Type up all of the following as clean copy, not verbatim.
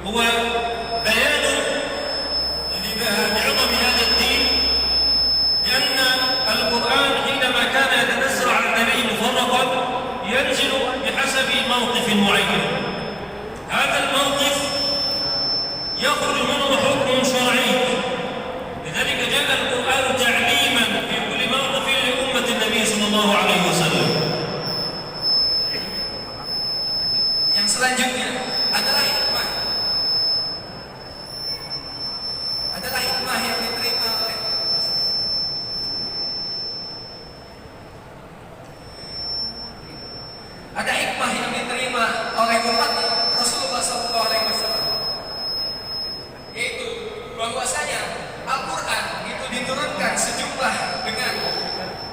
هو بيان لعظم هذا الدين، لأن القرآن حينما كان يتنزل على النبي مفرقا ينزل بحسب موقف معين. هذا الموقف يخرج منه حكم شرعي، لذلك جاء القرآن تعليما في كل موقف لأمة النبي صلى الله عليه وسلم. Yang selanjutnya adalah hikmah. Adalah hikmah yang diterima oleh umat Rasulullah SAW, yaitu bahwasanya Al-Quran itu diturunkan sejumlah dengan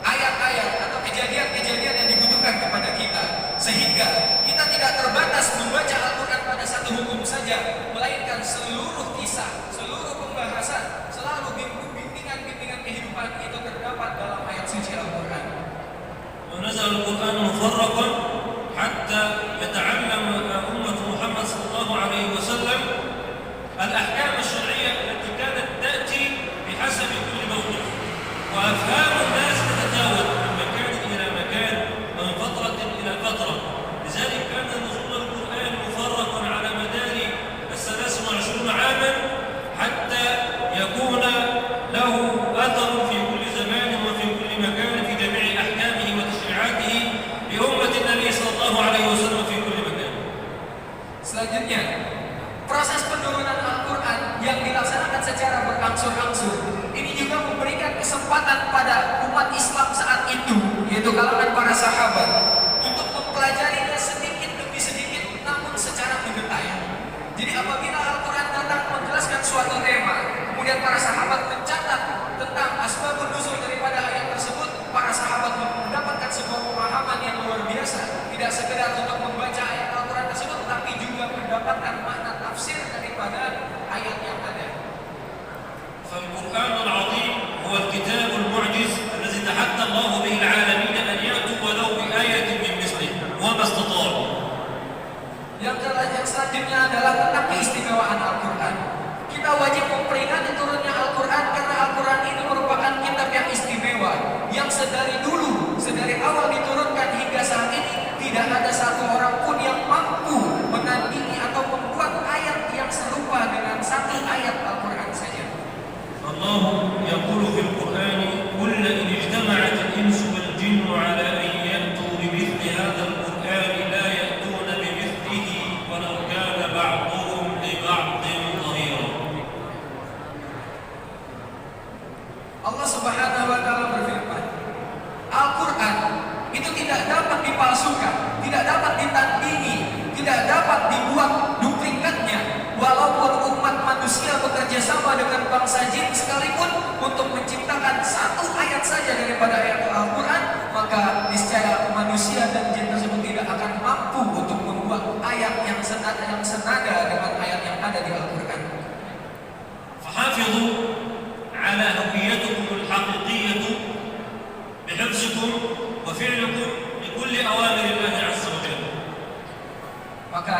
ayat-ayat atau kejadian-kejadian yang dibutuhkan kepada kita, sehingga kita tidak terbatas membaca Al-Quran pada satu hukum saja, melainkan seluruh kisah, seluruh pembahasan, selalu bimbingan-bimbingan kehidupan itu terdapat dalam ayat suci Al-Quran. ونزل القرآن مفرقا حتى يتعلم أمة محمد صلى الله عليه وسلم الأحكام الشرعية التي كانت تأتي بحسب كل موقف، وأفهام الناس تتجاوز من مكان إلى مكان ومن فترة إلى فترة. لذلك كان نزول القرآن مفرقا على مدار 23 عاما حتى يكون له أثر في كل زمان وفي كل مكان في جميع أحكامه وتشريعاته لأمة النبي صلى الله عليه وسلم في كل مكان. Selanjutnya, proses penurunan Al-Quran yang dilaksanakan secara berangsur-angsur ini juga memberikan kesempatan pada umat Islam saat itu, yaitu kalangan para sahabat, untuk mempelajarinya sedikit demi sedikit, namun secara mendetail. Jadi apabila Al-Quran datang menjelaskan suatu tema, kemudian para sahabat mencatat tentang asbabun nuzul daripada ayat tersebut, para sahabat mendapatkan sebuah pemahaman yang luar biasa, tidak sekedar untuk membaca ayat Al-Quran tersebut, tapi juga mendapatkan makna tafsir daripada ayat yang ada. فالقرآن العظيم هو الكتاب المعجز الذي تحدى الله به العالمين أن يأتوا ولو بآية من مثله وما استطاعوا. Yang selanjutnya adalah tentang keistimewaan Al-Quran. Kita wajib memperingati turunnya Al-Quran karena Al-Quran ini merupakan kitab yang istimewa, yang sedari dulu, sedari awal diturunkan hingga saat ini tidak ada satu orang pun yang mampu menandingi atau membuat ayat yang serupa dengan satu ayat Al-Quran saja. الله يقول في القرآن قل إن اجتمعت الإنس والجن على أن يأتوا بمثل هذا القرآن لا يأتون بمثله ولو كان بعضهم لبعض ظهيرا. Allah Subhanahu wa Ta'ala berfirman, Al-Quran itu tidak dapat dipalsukan, tidak dapat ditandingi, tidak dapat dibuat duplikatnya, walaupun umat manusia bekerja sama dengan bangsa jin sekalipun untuk menciptakan satu ayat saja daripada ayat Al-Quran, maka niscaya manusia dan jin tersebut tidak akan mampu untuk membuat ayat yang senada dengan ayat yang ada di Al-Quran. فحافظوا على هويتكم الحقيقية بحفظكم وفعلكم لكل أوامر الله عز وجل. Maka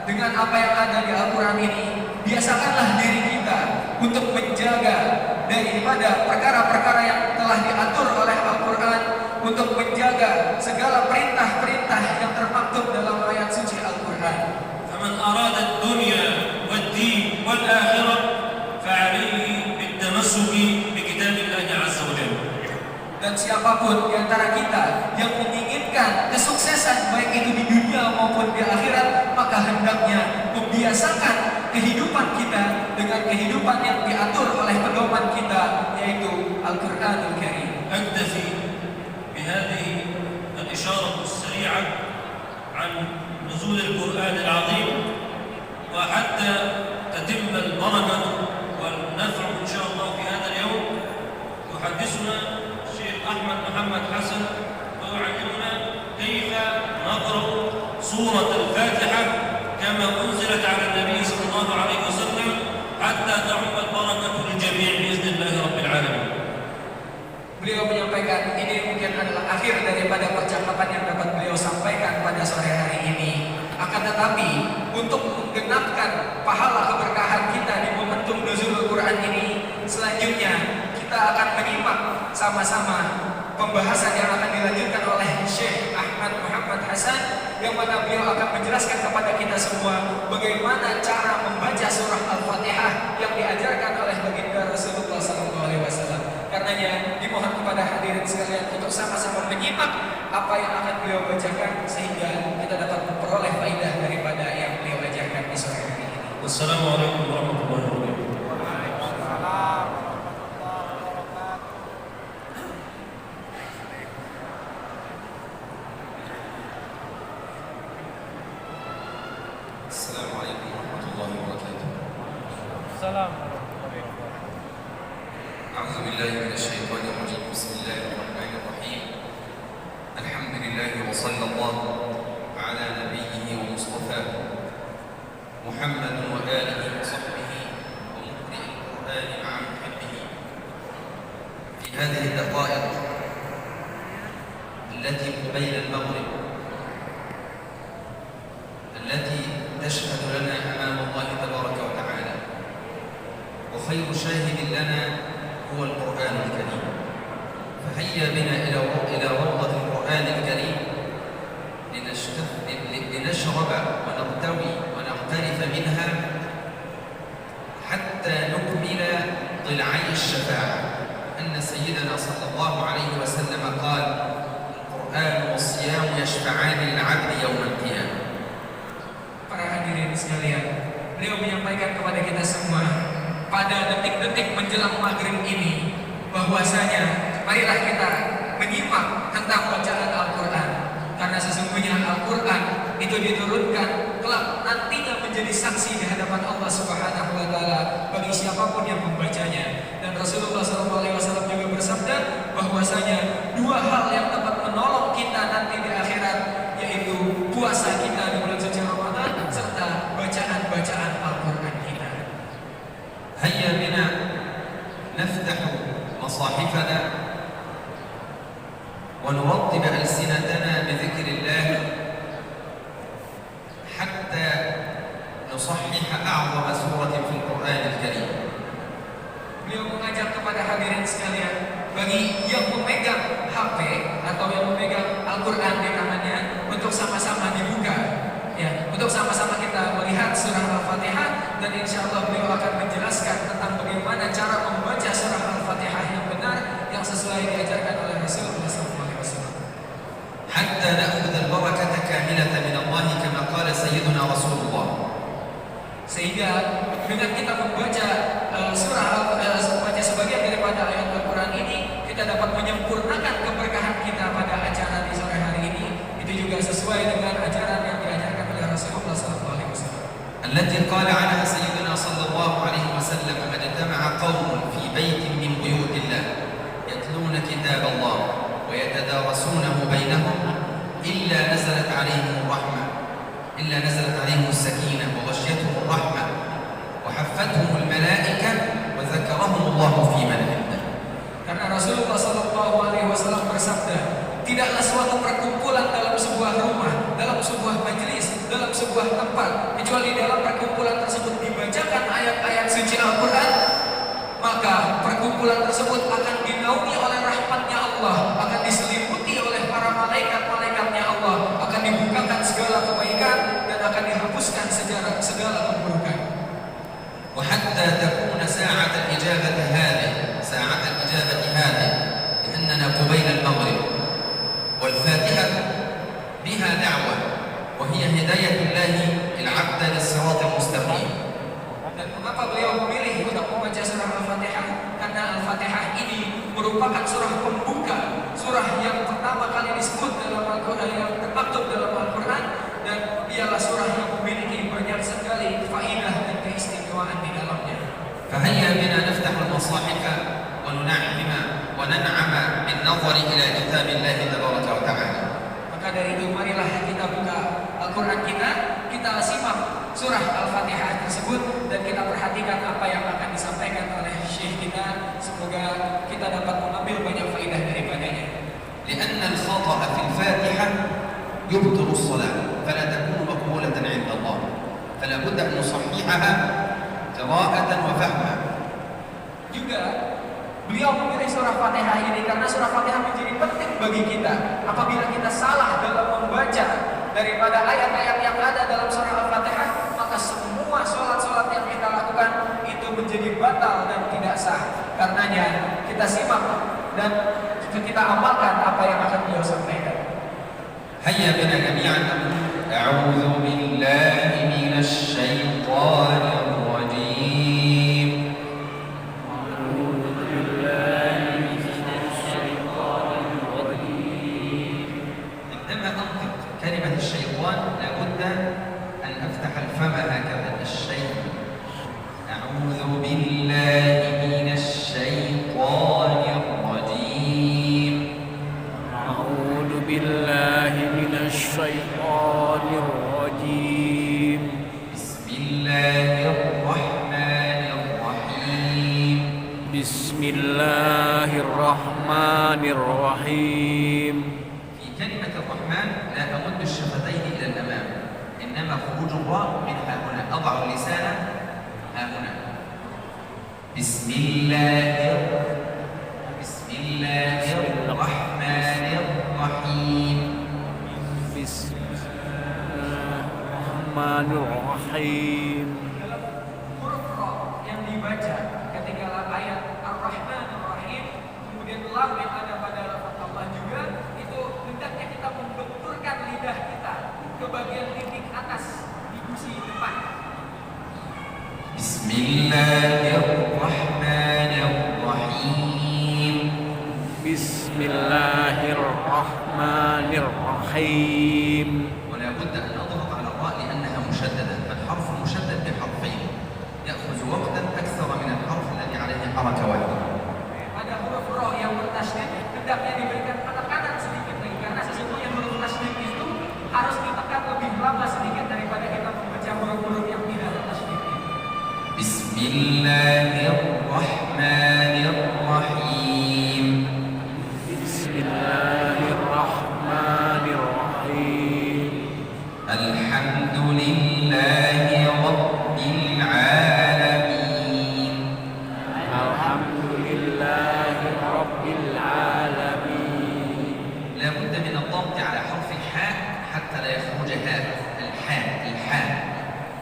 dengan apa yang ada di Al-Quran ini, biasakanlah diri kita untuk menjaga daripada perkara-perkara yang telah diatur oleh Al-Quran, untuk menjaga segala perintah-perintah yang termaktub dalam ayat suci Al-Quran. فمن أراد الدنيا والدين والآخرة فعليه بالتمسك بكتاب الله عز وجل. Dan siapapun di antara kita yang menginginkan kesuksesan baik itu di dunia maupun di akhirat, maka hendaknya membiasakan kehidupan kita dengan kehidupan yang diatur oleh pedoman kita, yaitu Al-Quranul Karim. أكتفي بهذه الإشارة السريعة عن نزول القرآن العظيم، وحتى تتم البركة والنفع إن شاء الله في هذا اليوم يحدثنا أحمد محمد حسن ويعلمنا كيف نقرأ سورة الفاتحة كما أنزلت على النبي صلى الله عليه وسلم حتى تعم البركة للجميع بإذن الله رب العالمين. Beliau menyampaikan ini mungkin adalah akhir daripada percakapan yang dapat beliau sampaikan pada sore hari ini. Akan tetapi untuk menggenapkan pahala sama-sama pembahasan yang akan dilanjutkan oleh Syekh Ahmad Muhammad Hasan, yang mana beliau akan menjelaskan kepada kita semua bagaimana cara membaca surah Al-Fatihah yang diajarkan oleh baginda Rasulullah SAW. Karenanya dimohon kepada hadirin sekalian untuk sama-sama menyimak apa yang akan beliau bacakan sehingga kita dapat memperoleh faidah daripada yang beliau ajarkan di sore hari ini. Wassalamualaikum warahmatullahi wabarakatuh. Assalamualaikum warahmatullahi wabarakatuh. A'udzu billahi minasyaitonir rajim. Bismillahirrahmanirrahim. Alhamdulillah wa sallallahu ala nabiyhi wa mustafa Muhammad wa alihi wa sahbihi wa muqri'il Qur'ani ma'a muhibbihi. Fi hadhihi ad-daqa'iq allati qabla al-maghrib التي تشهد لنا أمام الله تبارك وتعالى، وخير شاهد لنا هو القرآن الكريم. فهيا بنا إلى روضة القرآن الكريم لنشرب ونرتوي ونغترف منها حتى نكمل ضلعي الشفاعة. أن سيدنا صلى الله عليه وسلم قال: القرآن والصيام يشفعان للعبد يوم القيامة. Para hadirin sekalian, beliau menyampaikan kepada kita semua pada detik-detik menjelang maghrib ini bahwasanya marilah kita menyimak tentang bacaan Al-Quran, karena sesungguhnya Al-Quran itu diturunkan kelak nantinya menjadi saksi di hadapan Allah Subhanahu wa Ta'ala bagi siapapun yang membacanya. Dan Rasulullah SAW juga bersabda bahwasanya dua hal yang dapat menolong kita nanti di akhirat, yaitu puasa kita di bulan suci Ramadan serta bacaan-bacaan Al-Quran kita. هيا بنا نفتح مصاحفنا ونرطب ألسنتنا بذكر الله حتى نصحح أعظم سورة في القرآن الكريم. Beliau mengajak kepada hadirin sekalian, bagi yang memegang HP atau yang memegang Al-Quran di tangannya, untuk sama-sama dibuka, ya, untuk sama-sama kita melihat surah Al-Fatihah, dan insya Allah beliau akan menjelaskan tentang bagaimana cara membaca surah Al-Fatihah yang benar, yang sesuai diajarkan oleh Rasulullah SAW. حتى نأخذ البركة كاملة من الله كما قال سيدنا رسول الله. Sehingga dengan kita membaca membaca sebagian daripada ayat Al-Quran ini, kita dapat menyempurnakan keberkahan kita pada acara di sore hari ini. Itu juga sesuai dengan ajaran yang diajarkan oleh Rasulullah SAW. التي قال عنها سيدنا صلى الله عليه وسلم: ما اجتمع قوم في بيت من بيوت الله يتلون كتاب الله ويتدارسونه بينهم إلا نزلت عليهم الرحمة، إلا نزلت عليهم السكينة وغشيتهم الرحمة وحفتهم الملائكة وذكرهم الله في من عنده. Karena Rasulullah SAW bersabda, tidaklah suatu perkumpulan dalam sebuah rumah, dalam sebuah majelis, dalam sebuah tempat, kecuali dalam perkumpulan tersebut dibacakan ayat-ayat suci Al-Quran, maka perkumpulan tersebut akan dinaungi oleh rahmatnya Allah, akan diselimuti oleh para malaikat-malaikatnya Allah, akan dibukakan segala kebaikan dan akan dihapuskan segala keburukan. وحتى تكون ساعة الإجابة هذه ساعة الإجابة هذه لأننا قبيل المغرب، والفاتحة بها دعوة وهي هداية الله العبد للصراط المستقيم. Dan mengapa beliau memilih untuk membaca surah Al-Fatihah? Karena Al-Fatihah ini merupakan surah pembuka, surah yang pertama kali disebut dalam Al-Quran, yang termaktub dalam Al-Quran, dan ialah surah yang memiliki banyak sekali faidah dan keistimewaan di dalamnya. فهيا بنا نفتح المصاحف وننعم بالنظر إلى كتاب الله تبارك وتعالى. Maka dari itu marilah kita buka Al-Quran kita simak surah Al-Fatihah tersebut, dan kita perhatikan apa yang akan disampaikan oleh Syekh kita. Semoga kita dapat mengambil banyak faidah daripadanya. لأن الخطأ في الفاتحة يبطل الصلاة فلا تكون مقبولة عند الله، فلا بد أن نصححها قراءة وفهما. Juga Beliau memilih surah Fatihah ini karena surah Fatihah menjadi penting bagi kita. Apabila kita salah dalam membaca daripada ayat-ayat yang ada dalam surah Al-Fatihah, maka semua sholat-sholat yang kita lakukan itu menjadi batal dan tidak sah. Karenanya kita simak dan kita amalkan apa yang akan beliau sampaikan. هيا بنا جميعا أعوذ بالله من الشيطان الرجيم. أعوذ بالله من الشيطان الرجيم. عندما أنطق كلمة الشيطان لابد أن أفتح الفم هكذا. الشيطان. أعوذ بالله من الشيطان الرجيم. أعوذ بالله من الشيطان الرجيم. بسم الله الرحمن الرحيم. بسم الله الرحمن الرحيم. في كلمة الرحمن لا أمد الشفتين إلى الأمام، إنما خروج الراء من ها هنا. أضع اللسان ها هنا. بسم الله الرحمن الرحيم. بسم الله الرحمن الرحيم. Huruf Ra yang dibaca ketika ayat Ar-Rahman Ar-Rahim, kemudian lam yang ada pada lafaz Allah juga, itu hendaknya kita membenturkan lidah kita ke bagian titik atas di gusi depan. بسم الله الرحمن الرحيم. بسم الله الرحمن الرحيم. ولا بد أن أضغط على الراء لأنها مشددة، فالحرف المشدد بحرفين يأخذ وقتا أكثر من الحرف الذي عليه حركة واحدة. Pada huruf Ra yang bertasydid hendaknya diberikan penekanan sedikit lagi, karena sesungguhnya huruf tasydid itu harus ditekan lebih lama sedikit daripada kita membaca huruf-huruf yang tidak bertasydid. بسم الله الرحمن الرحيم. بسم الله الرحمن الرحيم. الحمد لله رب العالمين. الحمد لله رب العالمين. لا بد من الضغط على حرف الحاء حتى لا يخرج هاء. الحاء.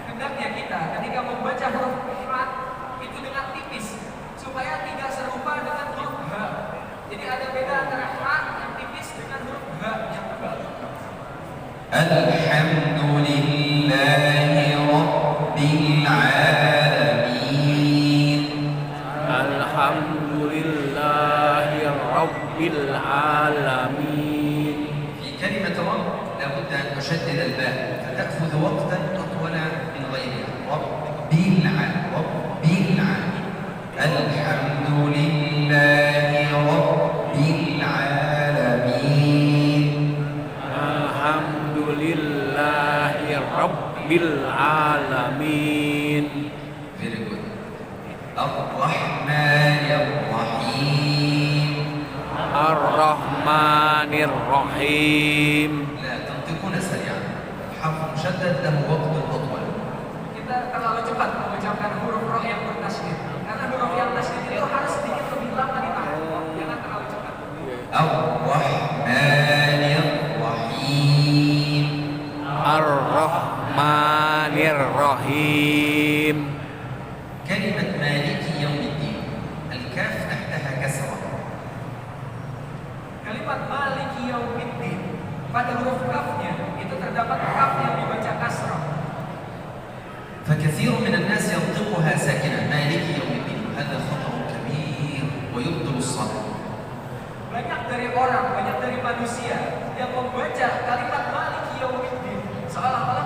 Hendaknya kita ketika membaca huruf Ra itu dengan tipis supaya tidak serupa dengan huruf Ha. Jadi ada beda antara Ha yang tipis dengan huruf Ha yang tebal. الحمد لله رب العالمين. الحمد لله رب العالمين. في كلمة رب لابد أن نشدد الباء فتأخذ وقتا أطول من غيرها. رب العالمين. الحمد لله رب العالمين. الحمد لله رب العالمين. Very good. الرحمن الرحيم. الرحمن الرحيم. لا تنطقون سريعا. الحرف المشدد له وقت أطول. Kita terlalu cepat mengucapkan huruf Ra yang bertasydid. Karena huruf yang tasydid itu harus sedikit lebih lama ditahan. Jangan terlalu cepat. الرحمن الرحيم. الرحمن الرحيم. كلمة مالك يوم الدين الكاف تحتها كسرة. Kalimat Maliki Yaumiddin pada huruf kafnya itu terdapat kaf yang dibaca kasrah. فكثير من الناس ينطقها ساكنة مالك يوم الدين. هذا خطأ كبير ويبطل الصلاة. Banyak dari orang, banyak dari manusia yang membaca kalimat Maliki Yaumiddin seolah-olah